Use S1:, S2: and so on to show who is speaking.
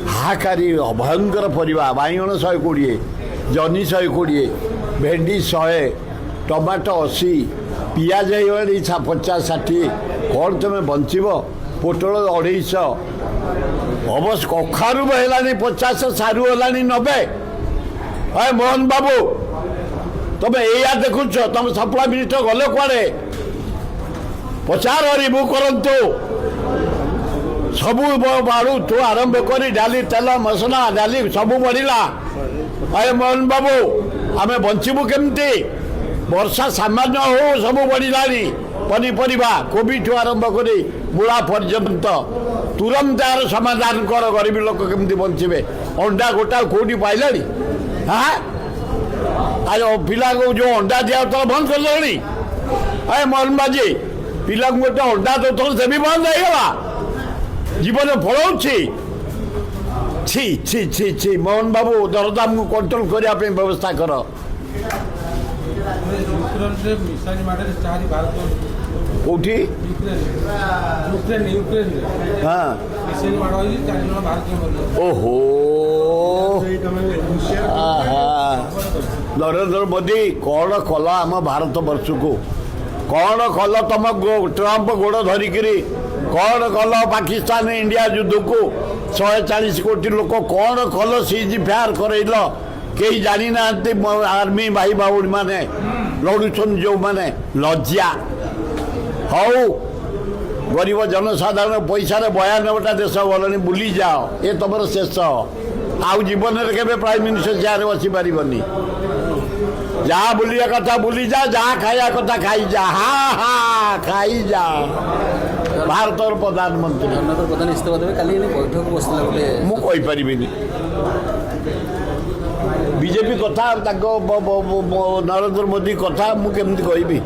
S1: हाहाकारी भयंकर परिवा बाइगण 120 जनी 120 भेंडी 100 टमाटो 80 पियाज 50-60 कौन तुम बंचब पोटल 250 अवश्य कखारू है 50 सारू है 90 है मोहन बाबू तुम या देखुच तुम सप्लाई मिनिस्टर गले कुआड़े पचार रिव्यू करंतु सबू बाड़ू तू आरंभ कर डाली तेल मसला डाली सबू बढ़ला अरे मोहन बाबू आम बचबू केमती वर्षा सामान्य हो सबू बढ़ला पनीपरिया कोबी ठू आरंभ कर मूला पर्यंत तुरंत यार समाधान कर गरीब लोक केमती बचे अंडा गोटा कौटी पाइला हाँ आज पिला को जो अंडा दिया तो बंद कर अरे मोहन बाजी पिला गोटे अंडा तो से भी बंद होगा जीवन फलाऊँगी छी छी छी छी मोहन बाबू दरदाम को कंट्रोल करने व्यवस्था कर कौटी हाँ ओहो नरेंद्र मोदी कौन कल आम भारत वर्ष को कौन कल तुम ट्रंप गोड़ धरिकी कौन कल पाकिस्तान इंडिया युद्ध को 140 कोटी लोक कौन कल सीज फेयर करल कई जानी ना आर्मी भाई बाबू माने लड़ुन जो माने लज्जा हौ गरीब जनसाधारण पैसा 92टा देश गलनी बुली जाओ ये तुम शेष आउ जीवन में के प्राइम मिनिस्टर चेयर बसी पारनी जहाँ बुलिया कथा बुली जा जहाँ खाया कथा खाई जा हाँ हाँ खाई जा भारत प्रधानमंत्री
S2: प्रधान इस्तीफा देवे काली बैठक बसला बोले
S1: मुझे बीजेपी कथा नरेंद्र मोदी कथा मुझे कहबी